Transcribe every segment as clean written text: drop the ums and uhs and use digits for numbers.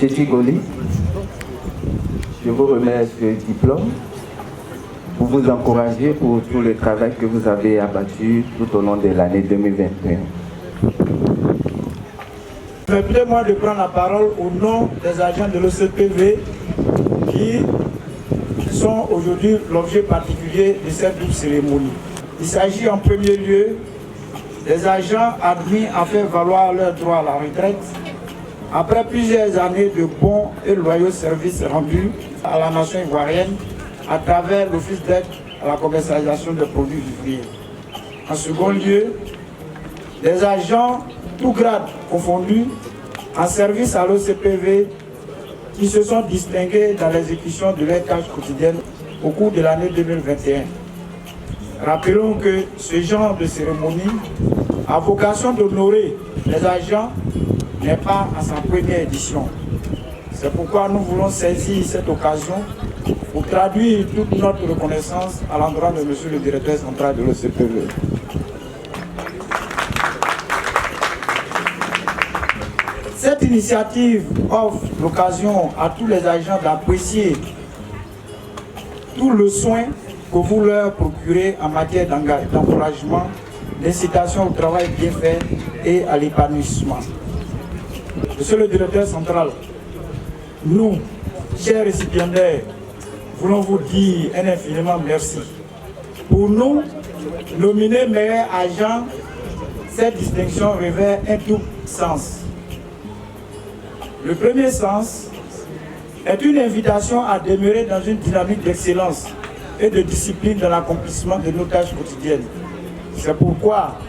Monsieur Tigoli, je vous remets ce diplôme pour vous encourager pour tout le travail que vous avez abattu tout au long de l'année 2021. Permettez-moi de prendre la parole au nom des agents de l'OCPV qui sont aujourd'hui l'objet particulier de cette double cérémonie. Il s'agit en premier lieu des agents admis à faire valoir leur droit à la retraite après plusieurs années de bons et loyaux services rendus à la nation ivoirienne à travers l'Office d'aide à la commercialisation des produits vivriers. En second lieu, des agents, tous grades confondus, en service à l'OCPV qui se sont distingués dans l'exécution de leurs tâches quotidiennes au cours de l'année 2021. Rappelons que ce genre de cérémonie a vocation d'honorer les agents n'est pas à sa première édition. C'est pourquoi nous voulons saisir cette occasion pour traduire toute notre reconnaissance à l'endroit de Monsieur le directeur central de l'OCPV. Cette initiative offre l'occasion à tous les agents d'apprécier tout le soin que vous leur procurez en matière d'encouragement, d'incitation au travail bien fait et à l'épanouissement. Monsieur le directeur central, nous, chers récipiendaires, voulons vous dire un infiniment merci. Pour nous, nominer meilleur agent, cette distinction revêt un double sens. Le premier sens est une invitation à demeurer dans une dynamique d'excellence et de discipline dans l'accomplissement de nos tâches quotidiennes. C'est pourquoi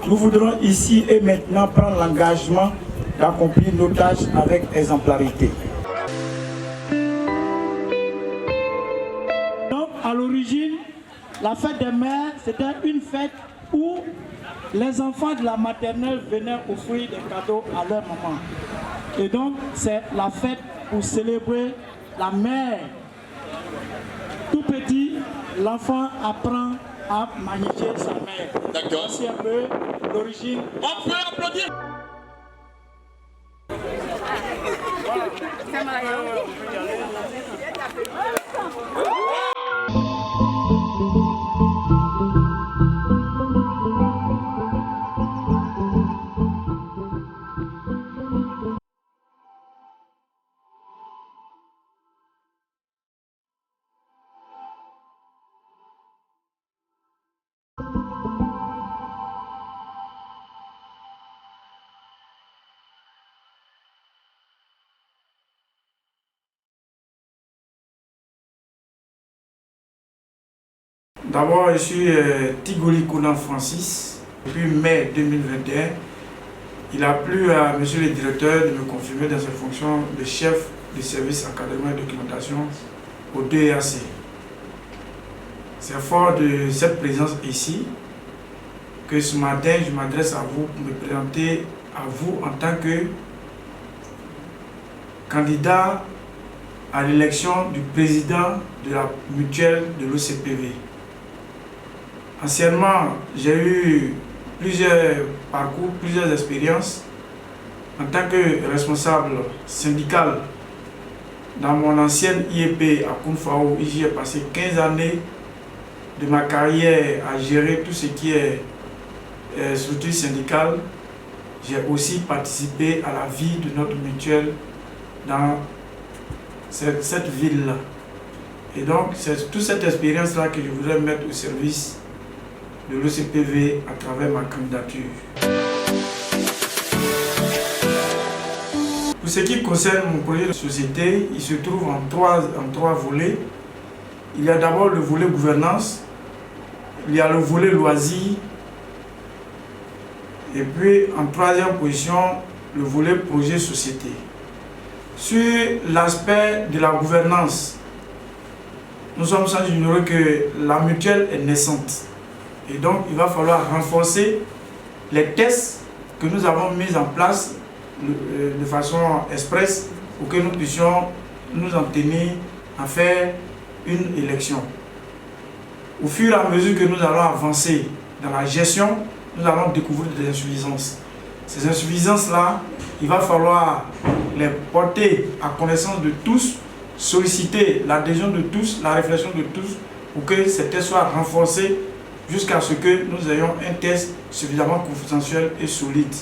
nous voudrons ici et maintenant prendre l'engagement d'accomplir nos tâches avec exemplarité. Donc, à l'origine, la fête des mères, c'était une fête où les enfants de la maternelle venaient offrir des cadeaux à leur maman. Et donc, c'est la fête pour célébrer la mère. Tout petit, l'enfant apprend à magnifier sa mère. D'accord. C'est un peu l'origine. On peut applaudir. D'abord, je suis Tigoli Kounan Francis. Depuis mai 2021, il a plu à M. le directeur de me confirmer dans ses fonctions de chef du service encadrement et documentation au DEAC. C'est fort de cette présence ici que ce matin, je m'adresse à vous pour me présenter à vous en tant que candidat à l'élection du président de la mutuelle de l'OCPV. Anciennement, j'ai eu plusieurs parcours, plusieurs expériences en tant que responsable syndical dans mon ancienne IEP à Kounfao. J'y ai passé 15 années de ma carrière à gérer tout ce qui est structure syndicale. J'ai aussi participé à la vie de notre mutuelle dans cette ville-là. Et donc, c'est toute cette expérience-là que je voudrais mettre au service de l'OCPV à travers ma candidature. Pour ce qui concerne mon projet de société, il se trouve en trois volets. Il y a d'abord le volet gouvernance, il y a le volet loisirs, et puis en troisième position, le volet projet société. Sur l'aspect de la gouvernance, nous sommes sans ignorer que la mutuelle est naissante. Et donc, il va falloir renforcer les tests que nous avons mis en place de façon express pour que nous puissions nous en tenir à faire une élection. Au fur et à mesure que nous allons avancer dans la gestion, nous allons découvrir des insuffisances. Ces insuffisances-là, il va falloir les porter à connaissance de tous, solliciter l'adhésion de tous, la réflexion de tous, pour que ces tests soient renforcés jusqu'à ce que nous ayons un test suffisamment consensuel et solide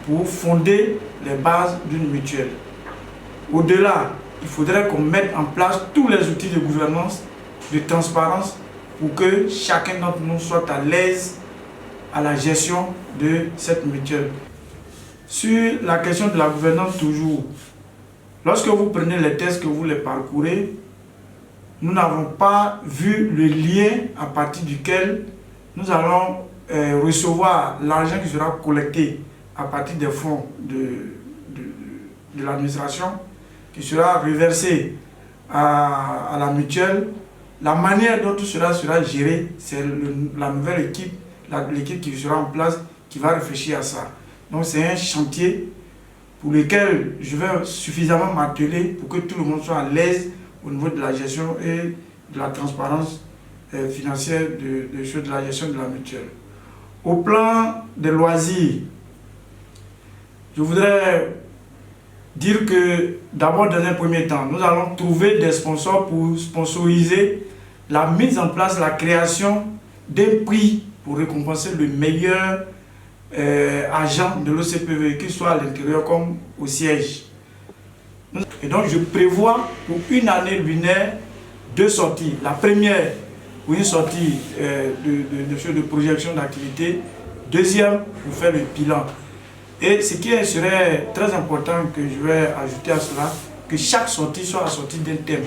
pour fonder les bases d'une mutuelle. Au-delà, il faudrait qu'on mette en place tous les outils de gouvernance, de transparence, pour que chacun d'entre nous soit à l'aise à la gestion de cette mutuelle. Sur la question de la gouvernance toujours, lorsque vous prenez les tests, que vous les parcourez, nous n'avons pas vu le lien à partir duquel nous allons recevoir l'argent qui sera collecté à partir des fonds de l'administration, qui sera reversé à la mutuelle. La manière dont tout cela sera géré, c'est la nouvelle équipe, l'équipe qui sera en place, qui va réfléchir à ça. Donc c'est un chantier pour lequel je vais suffisamment m'atteler pour que tout le monde soit à l'aise au niveau de la gestion et de la transparence financière de la gestion de la mutuelle. Au plan des loisirs, je voudrais dire que d'abord, dans un premier temps, nous allons trouver des sponsors pour sponsoriser la mise en place, la création d'un prix pour récompenser le meilleur agent de l'OCPV, qu'il soit à l'intérieur comme au siège. Et donc je prévois pour une année lunaire 2 sorties. La première pour une sortie de projection d'activité, deuxième pour faire le bilan. Et ce qui serait très important que je vais ajouter à cela, que chaque sortie soit assortie d'un thème.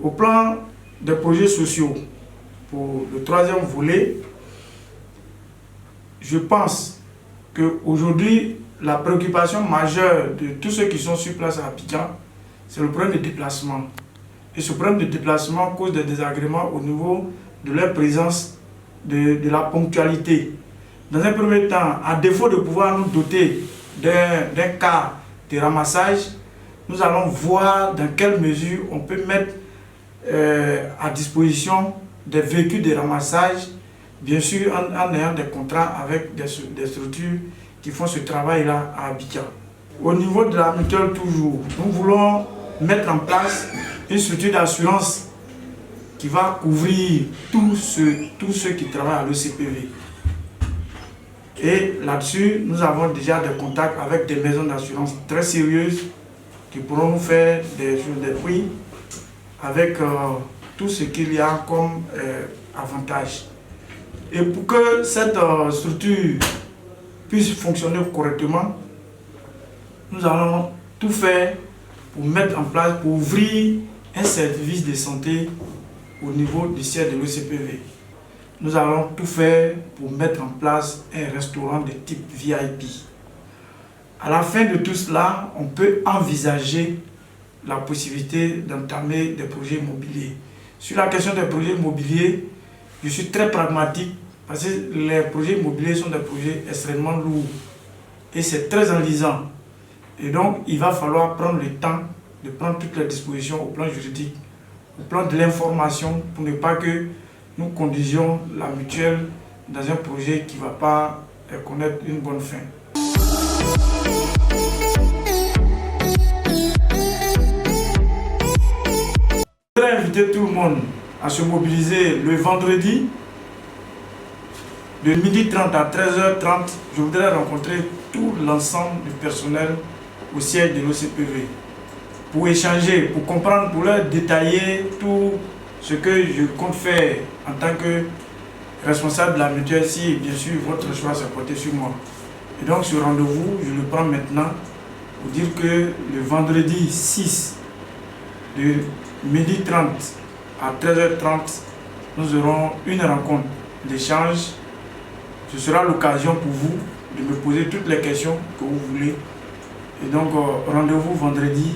Au plan des projets sociaux, pour le 3e volet, je pense qu'aujourd'hui, la préoccupation majeure de tous ceux qui sont sur place à Abidjan, c'est le problème de déplacement. Et ce problème de déplacement cause des désagréments au niveau de leur présence, de la ponctualité. Dans un premier temps, à défaut de pouvoir nous doter d'un cas de ramassage, nous allons voir dans quelle mesure on peut mettre à disposition des véhicules de ramassage, bien sûr en ayant des contrats avec des structures qui font ce travail-là à Abidjan. Au niveau de la mutuelle toujours, nous voulons mettre en place une structure d'assurance qui va couvrir tous ceux qui travaillent à l'OCPV. Et là-dessus, nous avons déjà des contacts avec des maisons d'assurance très sérieuses qui pourront nous faire des prix avec tout ce qu'il y a comme avantage. Et pour que cette structure puisse fonctionner correctement, nous allons tout faire pour mettre en place, pour ouvrir un service de santé au niveau du siège de l'OCPV. Nous allons tout faire pour mettre en place un restaurant de type VIP. À la fin de tout cela, on peut envisager la possibilité d'entamer des projets immobiliers. Sur la question des projets immobiliers, je suis très pragmatique parce que les projets immobiliers sont des projets extrêmement lourds et c'est très enlisant. Et donc, il va falloir prendre le temps de prendre toutes les dispositions au plan juridique, au plan de l'information, pour ne pas que nous conduisions la mutuelle dans un projet qui ne va pas connaître une bonne fin. Je voudrais inviter tout le monde à se mobiliser le vendredi de 12h30 à 13h30. Je voudrais rencontrer tout l'ensemble du personnel au siège de l'OCPV pour échanger, pour comprendre, pour leur détailler tout ce que je compte faire en tant que responsable de la mutuelle, si bien sûr votre choix s'est porté sur moi. Et donc ce rendez-vous, je le prends maintenant pour dire que le vendredi 6 de 12h30 à 13h30, nous aurons une rencontre d'échange. Ce sera l'occasion pour vous de me poser toutes les questions que vous voulez. Et donc rendez-vous vendredi.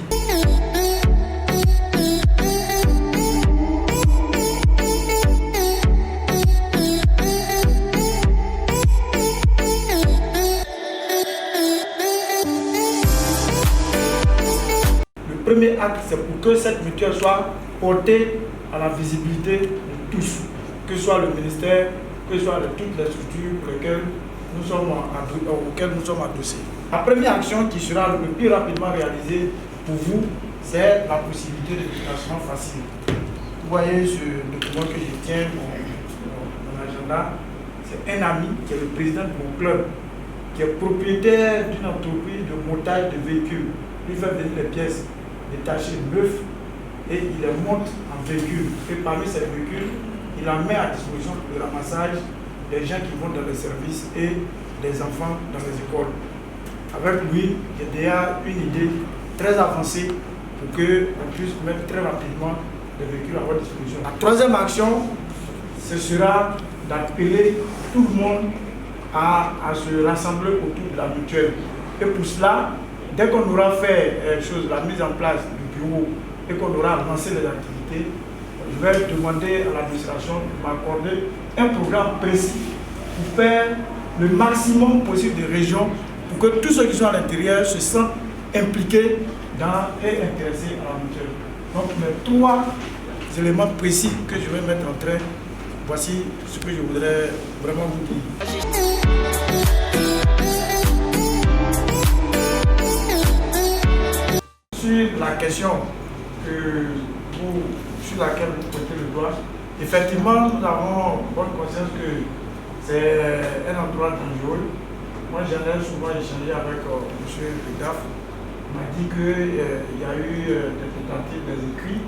Le premier acte, c'est pour que cette mutuelle soit portée à la visibilité de tous, que ce soit le ministère, que ce soit toutes les structures pour lesquelles auxquels nous sommes adossés. La première action qui sera le plus rapidement réalisée pour vous, c'est la possibilité de déplacement facile. Vous voyez ce document que je tiens, mon agenda, c'est un ami qui est le président de mon club, qui est propriétaire d'une entreprise de montage de véhicules. Il fait venir les pièces détachées neufs et il les monte en véhicules. Et parmi ces véhicules, il en met à disposition pour le ramassage des gens qui vont dans les services et des enfants dans les écoles. Avec lui, j'ai déjà une idée très avancée pour qu'on puisse mettre très rapidement les véhicules à votre disposition. La troisième action, ce sera d'appeler tout le monde à se rassembler autour de la mutuelle. Et pour cela, dès qu'on aura fait la mise en place du bureau et qu'on aura lancé les activités, je vais demander à l'administration de m'accorder un programme précis pour faire le maximum possible de régions pour que tous ceux qui sont à l'intérieur se sentent impliqués et intéressés à la mutuelle. Donc mes 3 éléments précis que je vais mettre en train, voici ce que je voudrais vraiment vous dire. Sur la question sur laquelle vous pointez le doigt, effectivement, nous avons bonne conscience que c'est un endroit dangereux. Moi, j'en ai souvent échangé avec M. le DAF. Il m'a dit qu'il y a eu des tentatives, des écrits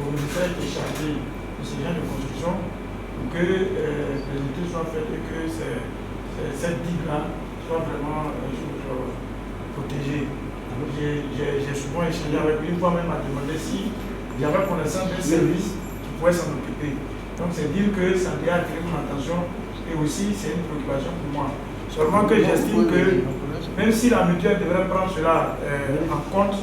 au ministère qui est chargé de ces gens de construction pour que les études soient faites et que cette digue-là soit vraiment protégée. J'ai souvent échangé avec lui, une fois même à demander si j'avais connaissance d'un service qui pourrait s'en occuper. Donc c'est dire que ça a attiré mon attention et aussi c'est une préoccupation pour moi. Seulement que j'estime que même si la mutuelle devrait prendre cela en compte,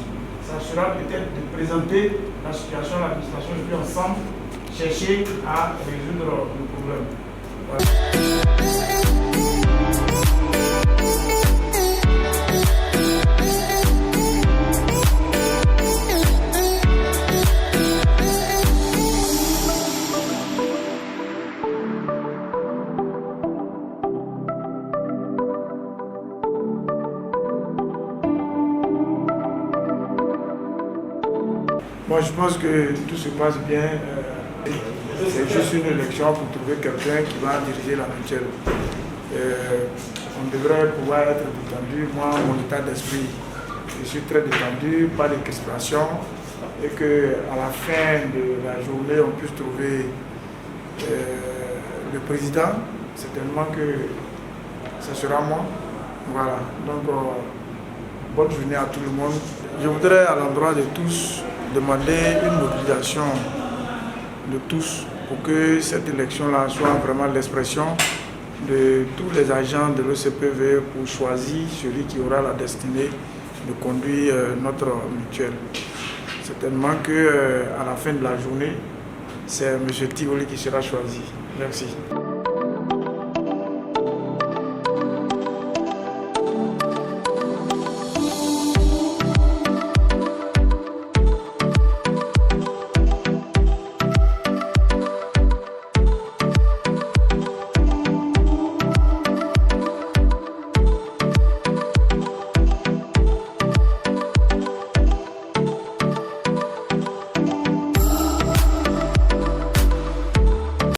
ça sera peut-être de présenter la situation à l'administration et puis ensemble chercher à résoudre le problème. Voilà. Moi, je pense que tout se passe bien. C'est juste une élection pour trouver quelqu'un qui va diriger la mutuelle. On devrait pouvoir être détendu. Moi, mon état d'esprit, je suis très détendu, pas de crispation. Et qu'à la fin de la journée, on puisse trouver le président. Certainement que ce sera moi. Voilà. Donc, bonne journée à tout le monde. Je voudrais, à l'endroit de tous, demander une mobilisation de tous pour que cette élection-là soit vraiment l'expression de tous les agents de l'OCPV pour choisir celui qui aura la destinée de conduire notre mutuelle. Certainement qu'à la fin de la journée, c'est M. Tivoli qui sera choisi. Merci.